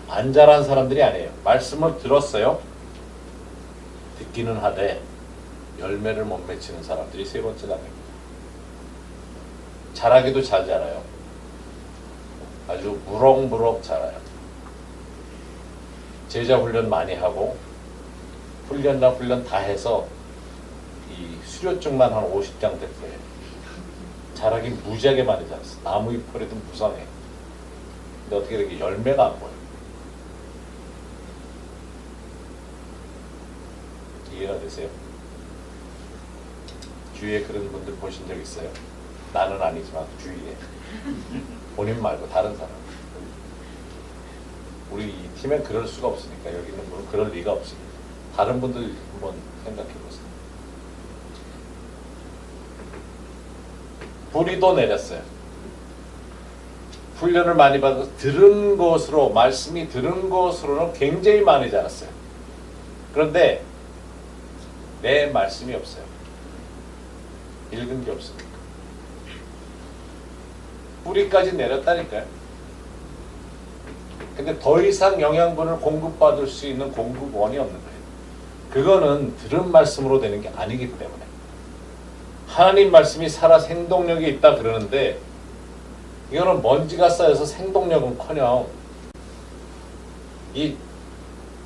안 자란 사람들이 아니에요. 말씀을 들었어요. 듣기는 하되 열매를 못 맺히는 사람들이 세 번째 단계입니다. 자라기도 잘 자라요. 아주 무럭무럭 자라요. 제자 훈련 많이 하고 훈련이나 훈련 다 해서 이 수료증만 한 50장 될 거예요. 자라기 무지하게 많이 자랐어. 나무 잎뿌리도 무성해. 근데 어떻게 이렇게 열매가 안 보여. 이해가 되세요? 주위에 그런 분들 보신 적 있어요? 나는 아니지만 주위에. 본인 말고 다른 사람. 우리 이 팀엔 그럴 수가 없으니까 여기 있는 분은 그럴 리가 없으니까 다른 분들 한번 생각해 보세요. 뿌리도 내렸어요. 훈련을 많이 받아서 들은 것으로 말씀이 들은 것으로는 굉장히 많이 자랐어요. 그런데 내 말씀이 없어요. 읽은 게 없으니까. 뿌리까지 내렸다니까요. 근데 더 이상 영양분을 공급받을 수 있는 공급원이 없는 거예요. 그거는 들은 말씀으로 되는 게 아니기 때문에. 하나님 말씀이 살아 생동력이 있다 그러는데 이거는 먼지가 쌓여서 생동력은커녕 이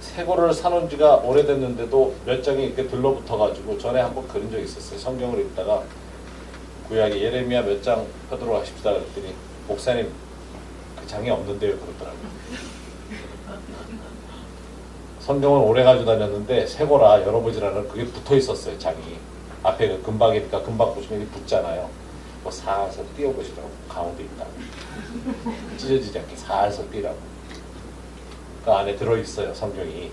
새고를 사놓은 지가 오래됐는데도 몇 장이 이렇게 들러붙어가지고 전에 한번 그런 적이 있었어요. 성경을 읽다가 구약에 예레미야 몇 장 펴도록 하십시다 그랬더니 목사님 그 장이 없는데요 그러더라고요. 성경을 오래 가지고 다녔는데 새고라 열어보지라는 그게 붙어 있었어요. 장이 앞에 그 금박이니까 금박 보시면 붙잖아요. 뭐 살살 띄워보시라고 가운데 있다고 찢어지지 않게 살살 띄라고. 그 안에 들어있어요. 성경이.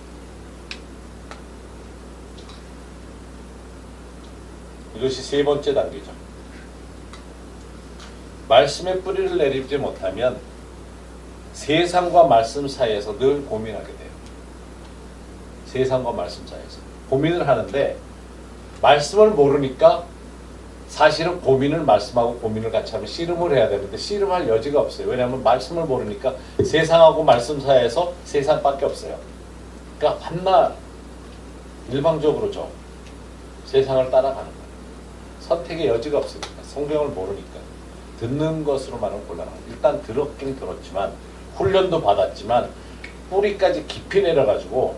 이것이 세 번째 단계죠. 말씀의 뿌리를 내리지 못하면 세상과 말씀 사이에서 늘 고민하게 돼요. 세상과 말씀 사이에서 고민을 하는데 말씀을 모르니까 사실은 고민을 말씀하고 고민을 같이 하면 씨름을 해야 되는데 씨름할 여지가 없어요. 왜냐하면 말씀을 모르니까 세상하고 말씀 사이에서 세상밖에 없어요. 그러니까 한나 일방적으로 세상을 따라가는 거예요. 선택의 여지가 없으니까. 성경을 모르니까. 듣는 것으로만은 곤란한 거예요. 일단 들었긴 들었지만 훈련도 받았지만 뿌리까지 깊이 내려가지고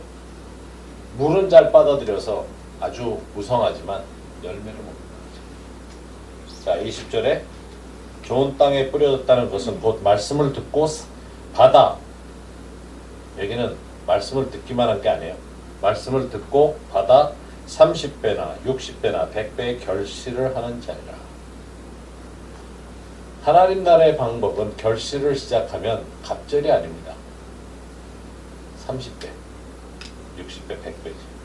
물은 잘 빨아들여서 아주 무성하지만 열매를 못 먹는 거죠. 자, 20절에 좋은 땅에 뿌려졌다는 것은 곧 말씀을 듣고 받아. 여기는 말씀을 듣기만 한 게 아니에요. 말씀을 듣고 받아 30배나 60배나 100배의 결실을 하는 자리라. 하나님 나라의 방법은 결실을 시작하면 갑절이 아닙니다. 30배, 60배, 100배지.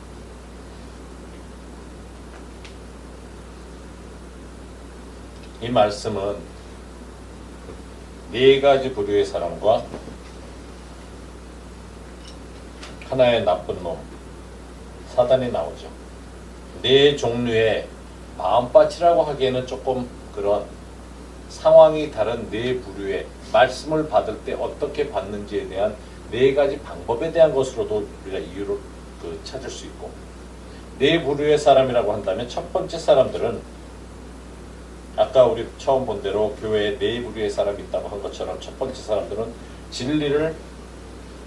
이 말씀은 네 가지 부류의 사람과 하나의 나쁜 놈, 사단이 나오죠. 네 종류의 마음밭이라고 하기에는 조금 그런 상황이 다른 네 부류의 말씀을 받을 때 어떻게 받는지에 대한 네 가지 방법에 대한 것으로도 우리가 이유를 찾을 수 있고, 네 부류의 사람이라고 한다면 첫 번째 사람들은 아까 우리 처음 본 대로 교회에 네 부류의 사람이 있다고 한 것처럼 첫 번째 사람들은 진리를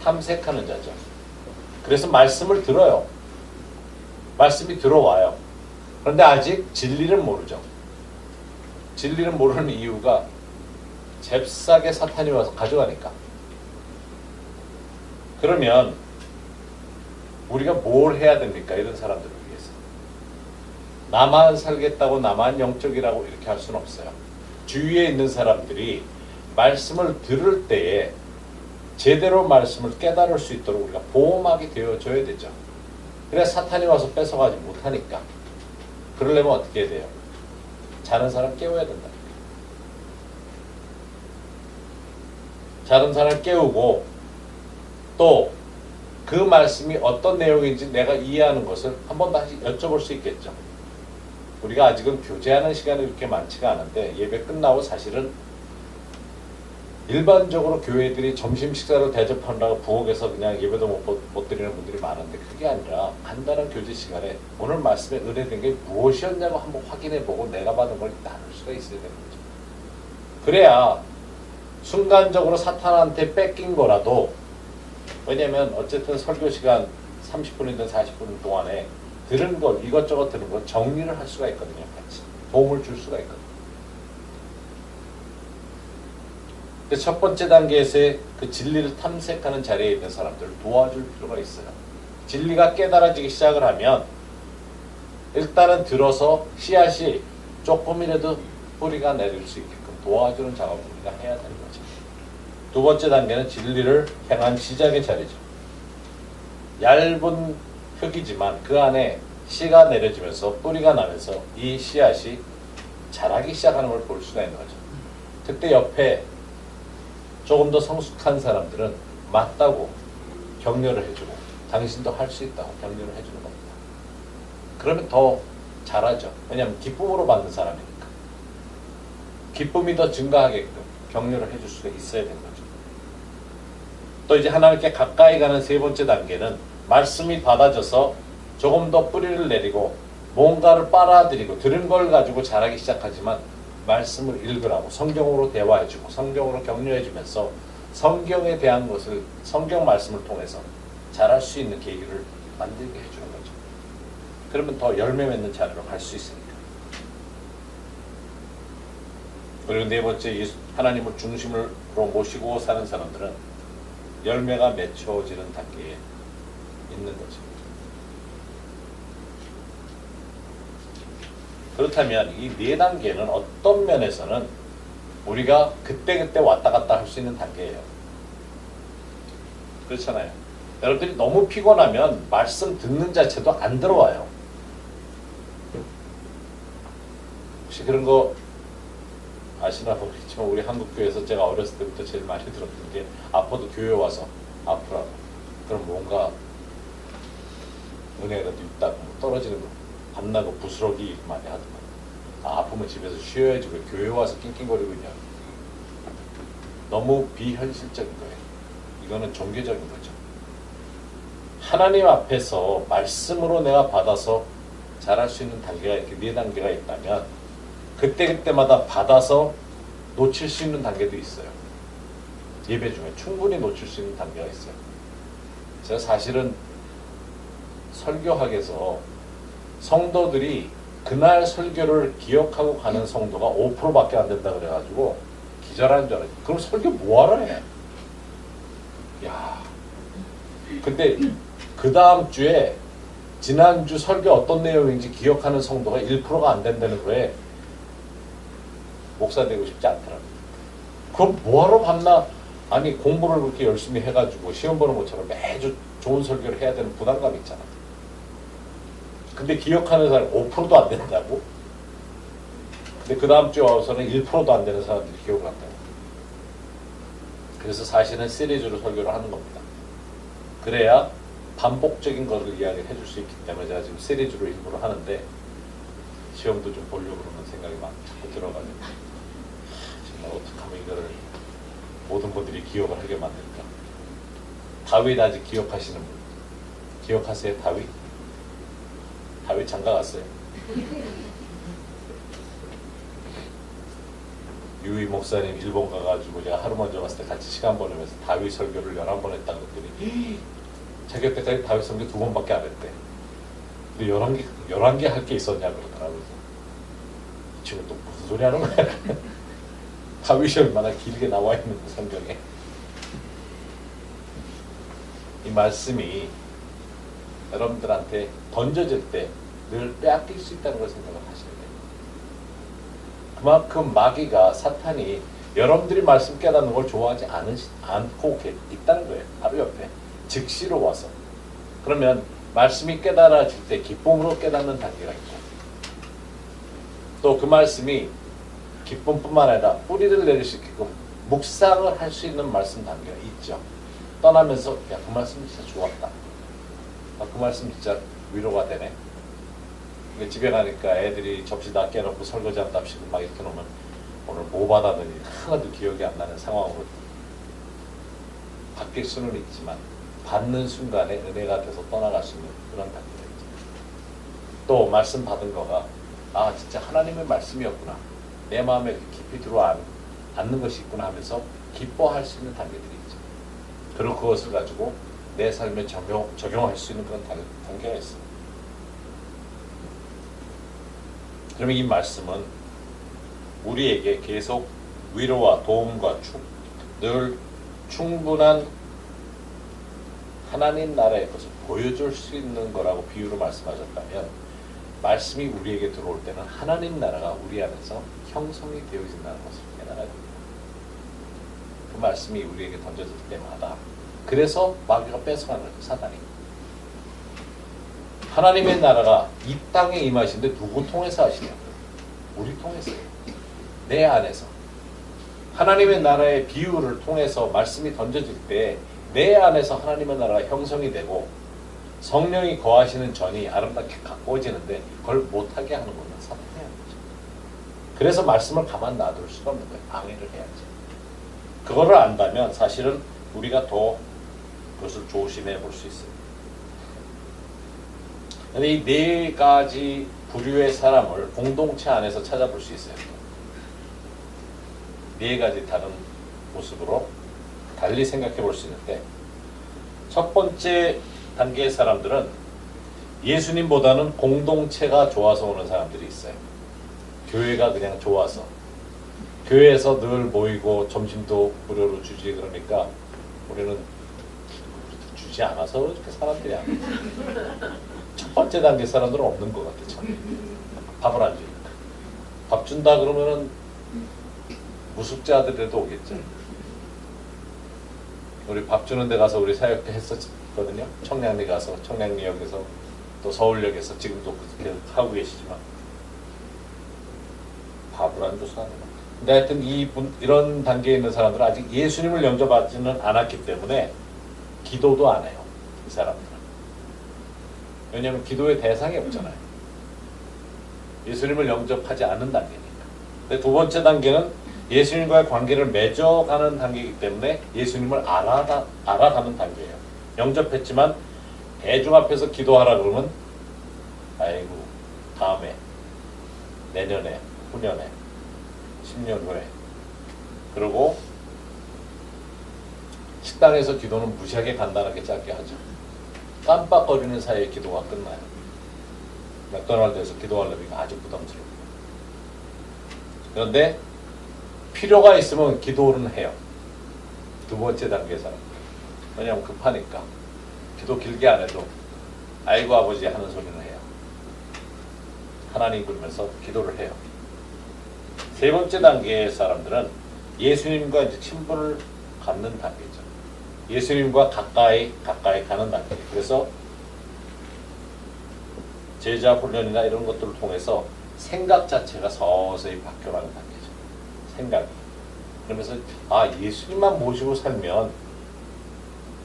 탐색하는 자죠. 그래서 말씀을 들어요. 말씀이 들어와요. 그런데 아직 진리는 모르죠. 진리는 모르는 이유가 잽싸게 사탄이 와서 가져가니까. 그러면 우리가 뭘 해야 됩니까? 이런 사람들을 위해서. 나만 살겠다고 나만 영적이라고 이렇게 할 수는 없어요. 주위에 있는 사람들이 말씀을 들을 때에 제대로 말씀을 깨달을 수 있도록 우리가 보호막이 되어줘야 되죠. 그래야 사탄이 와서 뺏어가지 못하니까. 그러려면 어떻게 해야 돼요? 자는 사람 깨워야 된다. 자는 사람 깨우고 또 그 말씀이 어떤 내용인지 내가 이해하는 것을 한 번 다시 여쭤볼 수 있겠죠. 우리가 아직은 교제하는 시간이 그렇게 많지가 않은데 예배 끝나고 사실은 일반적으로 교회들이 점심 식사를 대접하느라고 부엌에서 그냥 예배도 못 드리는 분들이 많은데 그게 아니라 간단한 교제 시간에 오늘 말씀에 은혜된 게 무엇이었냐고 한번 확인해보고 내가 받은 걸 나눌 수가 있어야 되는 거죠. 그래야 순간적으로 사탄한테 뺏긴 거라도, 왜냐면 어쨌든 설교 시간 30분이든 40분 동안에 들은 걸 이것저것 들은 걸 정리를 할 수가 있거든요. 같이 도움을 줄 수가 있거든요. 첫 번째 단계에서의 그 진리를 탐색하는 자리에 있는 사람들을 도와줄 필요가 있어요. 진리가 깨달아지기 시작을 하면 일단은 들어서 씨앗이 조금이라도 뿌리가 내릴 수 있게끔 도와주는 작업을 우리가 해야 되는 거죠. 두 번째 단계는 진리를 향한 시작의 자리죠. 얇은 흙이지만 그 안에 씨가 내려지면서 뿌리가 나면서 이 씨앗이 자라기 시작하는 걸 볼 수가 있는 거죠. 그때 옆에 조금 더 성숙한 사람들은 맞다고 격려를 해주고 당신도 할 수 있다고 격려를 해주는 겁니다. 그러면 더 잘하죠. 왜냐하면 기쁨으로 받는 사람이니까. 기쁨이 더 증가하게끔 격려를 해줄 수가 있어야 되는 거죠. 또 이제 하나님께 가까이 가는 세 번째 단계는 말씀이 받아져서 조금 더 뿌리를 내리고 뭔가를 빨아들이고 들은 걸 가지고 자라기 시작하지만 말씀을 읽으라고 성경으로 대화해주고 성경으로 격려해주면서 성경에 대한 것을 성경 말씀을 통해서 잘할 수 있는 계기를 만들게 해주는 거죠. 그러면 더 열매 맺는 자리로 갈 수 있으니까. 그리고 네 번째, 하나님을 중심으로 모시고 사는 사람들은 열매가 맺혀지는 단계에 있는 거죠. 그렇다면 이 네 단계는 어떤 면에서는 우리가 그때그때 왔다 갔다 할 수 있는 단계예요. 그렇잖아요. 여러분들이 너무 피곤하면 말씀 듣는 자체도 안 들어와요. 혹시 그런 거 아시나 모르겠지만 우리 한국교회에서 제가 어렸을 때부터 제일 많이 들었던 게 아파도 교회 와서 아프라고. 그럼 뭔가 은혜가 있다고 떨어지는 거. 밤나고 부스러기 많이 하더만. 아프면 집에서 쉬어야지 왜 교회 와서 낑낑거리고 있냐. 너무 비현실적인 거예요. 이거는 종교적인 거죠. 하나님 앞에서 말씀으로 내가 받아서 잘할 수 있는 단계가 이렇게 4단계가 있다면 그때그때마다 받아서 놓칠 수 있는 단계도 있어요. 예배 중에 충분히 놓칠 수 있는 단계가 있어요. 제가 사실은 설교학에서 성도들이 그날 설교를 기억하고 가는 성도가 5%밖에 안 된다 그래가지고 기절하는 줄 알아요. 그럼 설교 뭐하러 해? 야, 근데 그 다음 주에 지난주 설교 어떤 내용인지 기억하는 성도가 1%가 안 된다는 거에 목사 되고 싶지 않더라고요. 그럼 뭐하러 밤낮 아니 공부를 그렇게 열심히 해가지고 시험 보는 것처럼 매주 좋은 설교를 해야 되는 부담감이 있잖아. 근데 기억하는 사람이 5%도 안 된다고? 근데 그 다음 주에 와서는 1%도 안 되는 사람들이 기억을 한다고. 그래서 사실은 시리즈로 설교를 하는 겁니다. 그래야 반복적인 것을 이야기를 해줄 수 있기 때문에 제가 지금 시리즈로 일부러 하는데 시험도 좀 보려고 그러는 생각이 막 자꾸 들어가지고 정말 어떻게 하면 이거를 모든 분들이 기억을 하게 만들까. 다윗 아직 기억하시는 분? 기억하세요? 다윗? 다윗 장가 갔어요. 유희 목사님 일본 가가지고 제가 하루 먼저 갔을 때 같이 시간 보내면서 다윗 설교를 11번 했다고 그랬더니 자기 때까지 다윗 설교 2번밖에 안 했대. 근데 11개 할 게 있었냐 그러더라고요. 이 친구 또 무슨 소리 하는 거야? 다윗이 얼마나 길게 나와 있는 성경에. 이 말씀이 여러분들한테 던져질 때 늘 빼앗길 수 있다는 걸 생각을 하셔야 돼요. 그만큼 마귀가 사탄이 여러분들이 말씀 깨닫는 걸 좋아하지 않고 있다는 거예요. 바로 옆에 즉시로 와서. 그러면 말씀이 깨달아질 때 기쁨으로 깨닫는 단계가 있고 또 그 말씀이 기쁨뿐만 아니라 뿌리를 내릴 수 있게끔 묵상을 할 수 있는 말씀 단계가 있죠. 떠나면서 야, 그 말씀 진짜 좋았다. 아, 그 말씀 진짜 위로가 되네. 집에 가니까 애들이 접시 다 깨놓고 설거지 한답시고 막 이렇게 놓으면 오늘 뭐 받았는지 하나도 기억이 안 나는 상황으로 바뀔 수는 있지만 받는 순간에 은혜가 돼서 떠나갈 수 있는 그런 단계가 있죠. 또 말씀 받은 거가 아 진짜 하나님의 말씀이었구나. 내 마음에 깊이 들어앉는 것이 있구나 하면서 기뻐할 수 있는 단계들이 있죠. 그리고 그것을 가지고 내 삶에 적용할 수 있는 그런 단계가 있어요. 그러면 이 말씀은 우리에게 계속 위로와 도움과 늘 충분한 하나님 나라의 것을 보여줄 수 있는 거라고 비유로 말씀하셨다면 말씀이 우리에게 들어올 때는 하나님 나라가 우리 안에서 형성이 되어진다는 것을 깨달아야 됩니다. 그 말씀이 우리에게 던져질 때마다 그래서 마귀가 뺏어가는 거죠. 사단이. 하나님의 나라가 이 땅에 임하시는데 누구 통해서 하시냐고요? 우리 통해서요. 내 안에서. 하나님의 나라의 비유를 통해서 말씀이 던져질 때 내 안에서 하나님의 나라가 형성이 되고 성령이 거하시는 전이 아름답게 가꾸어지는데 그걸 못하게 하는 것은 사탄이 하는 거죠. 그래서 말씀을 가만 놔둘 수가 없는 거예요. 방해를 해야지. 그거를 안다면 사실은 우리가 더 그것을 조심해 볼 수 있어요. 근데 이 4가지 부류의 사람을 공동체 안에서 찾아볼 수 있어요. 4가지 다른 모습으로 달리 생각해 볼 수 있는데 첫 번째 단계의 사람들은 예수님보다는 공동체가 좋아서 오는 사람들이 있어요. 교회가 그냥 좋아서. 교회에서 늘 모이고 점심도 무료로 주지 그러니까 우리는 주지 않아서 이렇게 사람들이 안 첫 번째 단계 사람들은 없는 것 같아. 참. 밥을 안 주니까. 밥 준다 그러면은 무숙자들에도 오겠죠. 우리 밥 주는 데 가서 우리 사역도 했었거든요. 청량리 가서 청량리역에서 또 서울역에서 지금도 그렇게 하고 계시지만 밥을 안 줘서 하는 거. 근데 하여튼 이런 단계에 있는 사람들은 아직 예수님을 영접하지는 않았기 때문에 기도도 안 해요. 이 사람들은. 왜냐하면 기도의 대상이 없잖아요. 예수님을 영접하지 않는 단계니까. 근데 두 번째 단계는 예수님과의 관계를 맺어가는 단계이기 때문에 예수님을 알아가는 단계예요. 영접했지만 대중 앞에서 기도하라 그러면 아이고 다음에 내년에 후년에 10년 후에 그리고 식당에서 기도는 무시하게 간단하게 짧게 하죠. 깜빡거리는 사이에 기도가 끝나요. 맥도날드에서 기도하려니까 아주 부담스럽고 그런데 필요가 있으면 기도는 해요. 두 번째 단계 사람. 왜냐하면 급하니까 기도 길게 안 해도 아이고 아버지 하는 소리는 해요. 하나님 부르면서 기도를 해요. 세 번째 단계의 사람들은 예수님과 이제 친분을 갖는 단계죠. 예수님과 가까이 가는 단계. 그래서 제자 훈련이나 이런 것들을 통해서 생각 자체가 서서히 바뀌어가는 단계죠. 생각이. 그러면서 아 예수님만 모시고 살면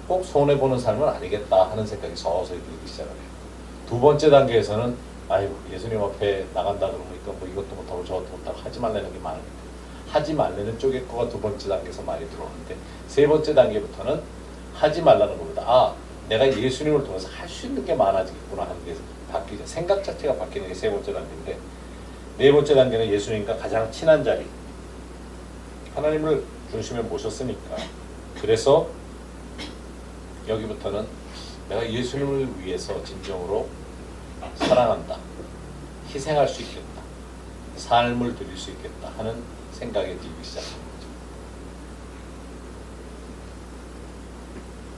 꼭 손해보는 삶은 아니겠다 하는 생각이 서서히 들기 시작을 해요. 두 번째 단계에서는 아이고 예수님 앞에 나간다 그러니까 뭐 이것도 못하고 저것도 못하고 하지 말라는 게 많은데 하지 말라는 쪽의 거가 두 번째 단계에서 많이 들어오는데 세 번째 단계부터는 하지 말라는 것보다 아 내가 예수님을 통해서 할 수 있는 게 많아지겠구나 하는 게 바뀌죠. 생각 자체가 바뀌는 게 세 번째 단계인데 네 번째 단계는 예수님과 가장 친한 자리 하나님을 중심에 모셨으니까 그래서 여기부터는 내가 예수님을 위해서 진정으로 사랑한다. 희생할 수 있겠다. 삶을 드릴 수 있겠다 하는 생각이 들기 시작합니다.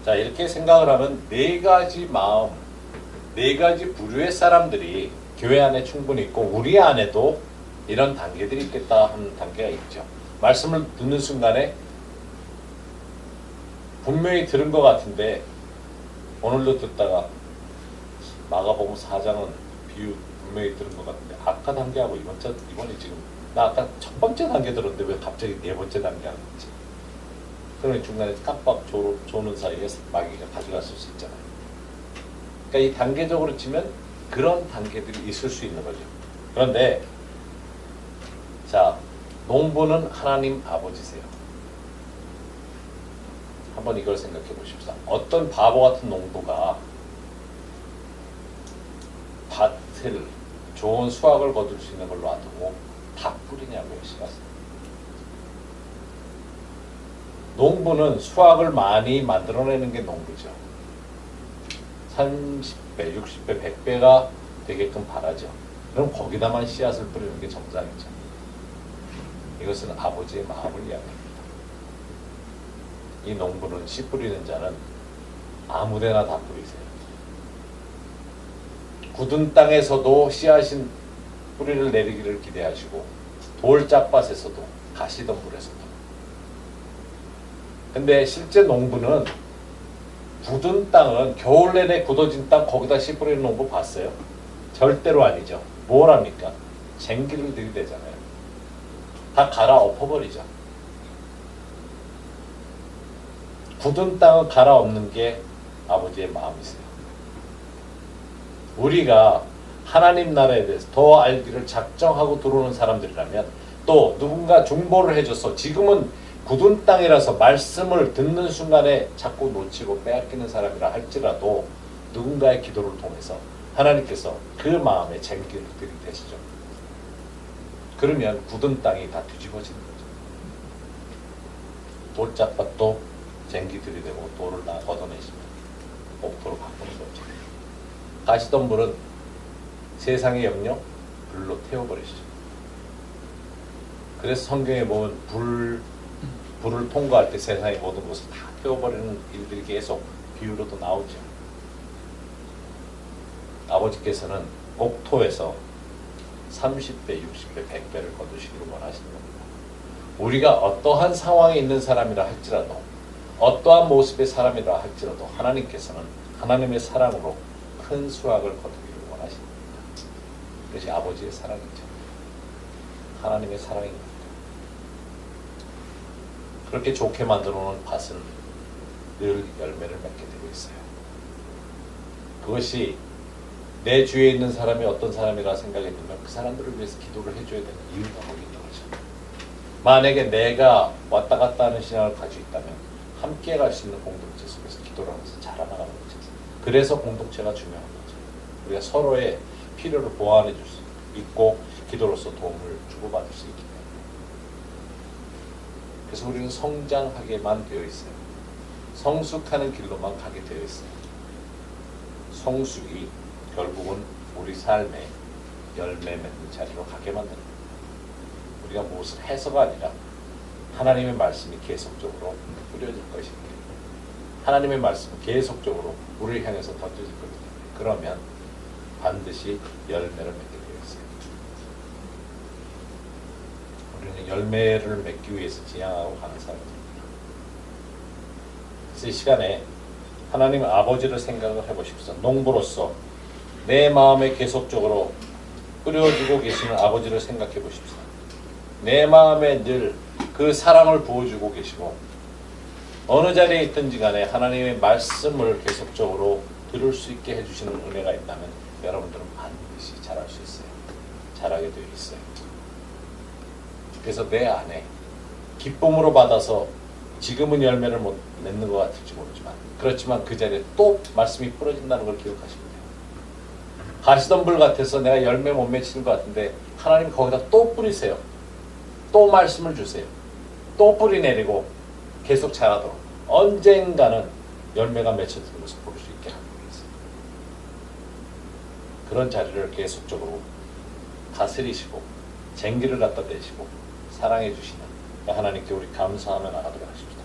자 이렇게 생각을 하면 네 가지 마음, 네 가지 부류의 사람들이 교회 안에 충분히 있고 우리 안에도 이런 단계들이 있겠다 하는 단계가 있죠. 말씀을 듣는 순간에 분명히 들은 것 같은데 오늘도 듣다가 마가복음 4장은 비유 분명히 들은 것 같은데 아까 단계하고 이번이 지금 나 아까 첫 번째 단계 들었는데 왜 갑자기 네 번째 단계 하는 거지? 그러면 중간에 깜빡 조는 사이에 마귀가 가져갔을 수 있잖아요. 그러니까 이 단계적으로 치면 그런 단계들이 있을 수 있는 거죠. 그런데 자 농부는 하나님 아버지세요. 한번 이걸 생각해 보십시오. 어떤 바보 같은 농부가 밭을 좋은 수확을 거둘 수 있는 걸로 놔두고 다 뿌리냐고요, 씨앗을. 농부는 수확을 많이 만들어내는 게 농부죠. 30배, 60배, 100배가 되게끔 바라죠. 그럼 거기다만 씨앗을 뿌리는 게 정상이죠. 이것은 아버지의 마음을 이야기합니다. 이 농부는 씨 뿌리는 자는 아무데나 다 뿌리세요. 굳은 땅에서도 씨앗인 뿌리를 내리기를 기대하시고 돌짝밭에서도 가시덤불에서도. 근데 실제 농부는 굳은 땅은 겨울 내내 굳어진 땅 거기다 씨 뿌리는 농부 봤어요? 절대로 아니죠. 뭘 합니까? 쟁기를 들이대잖아요. 다 갈아엎어버리죠. 굳은 땅은 갈아엎는 게 아버지의 마음이세요. 우리가 하나님 나라에 대해서 더 알기를 작정하고 들어오는 사람들이라면 또 누군가 중보를 해줘서 지금은 굳은 땅이라서 말씀을 듣는 순간에 자꾸 놓치고 빼앗기는 사람이라 할지라도 누군가의 기도를 통해서 하나님께서 그 마음에 쟁기를 들이대시죠. 그러면 굳은 땅이 다 뒤집어지는 거죠. 돌짝밭도 쟁기 들이대고 돌을 다 걷어내시면 옥토로 바꾸는 거죠. 가시덤불은 세상의 염려 불로 태워버리시죠. 그래서 성경에 보면 불을 통과할 때 세상의 모든 것을 다 태워버리는 일들이 계속 비유로도 나오죠. 아버지께서는 옥토에서 30배, 60배, 100배를 거두시기를 원하시는 겁니다. 우리가 어떠한 상황에 있는 사람이라 할지라도 어떠한 모습의 사람이라 할지라도 하나님께서는 하나님의 사랑으로 큰 수확을 거두기를 원하십니다. 그것이 아버지의 사랑이죠. 하나님의 사랑입니다. 그렇게 좋게 만들어 놓은 밭은 늘 열매를 맺게 되고 있어요. 그것이 내 주위에 있는 사람이 어떤 사람이라 생각이 들면 그 사람들을 위해서 기도를 해줘야 되는 이유가 거기 있는 거죠. 만약에 내가 왔다 갔다 하는 신앙을 가지고 있다면 함께 갈 수 있는 공동체 속에서 기도를 하면서 자라나가는 거죠. 그래서 공동체가 중요한 거죠. 우리가 서로의 필요를 보완해 줄 수 있고 기도로서 도움을 주고받을 수 있기 때문에. 그래서 우리는 성장하게만 되어 있어요. 성숙하는 길로만 가게 되어 있어요. 성숙이 결국은 우리 삶에 열매 맺는 자리로 가게 만듭니다. 우리가 무엇을 해서가 아니라 하나님의 말씀이 계속적으로 뿌려질 것입니다. 하나님의 말씀은 계속적으로 우리를 향해서 던져질 거기 때문에 그러면 반드시 열매를 맺게 되어 있어요. 우리는 열매를 맺기 위해서 지향하고 가는 사람입니다. 그래서 이 시간에 하나님 아버지를 생각을 해보십시오. 농부로서 내 마음에 계속적으로 뿌려주고 계시는 아버지를 생각해 보십시오. 내 마음에 늘 그 사랑을 부어주고 계시고 어느 자리에 있든지 간에 하나님의 말씀을 계속적으로 들을 수 있게 해주시는 은혜가 있다면 여러분들은 반드시 잘할 수 있어요. 잘하게 되어 있어요. 그래서 내 안에 기쁨으로 받아서 지금은 열매를 못 맺는 것 같을지 모르지만 그렇지만 그 자리에 또 말씀이 뿌려진다는 걸 기억하시면 돼요. 가시덤불 같아서 내가 열매 못 맺히는 것 같은데 하나님 거기다 또 뿌리세요. 또 말씀을 주세요. 또 뿌리 내리고 계속 자라도록 언젠가는 열매가 맺혀지는 것을 볼 수 있게 하고 있어요. 그런 자리를 계속적으로 다스리시고 쟁기를 갖다 대시고 사랑해 주시는 하나님께 우리 감사하며 나가도록 하십시오.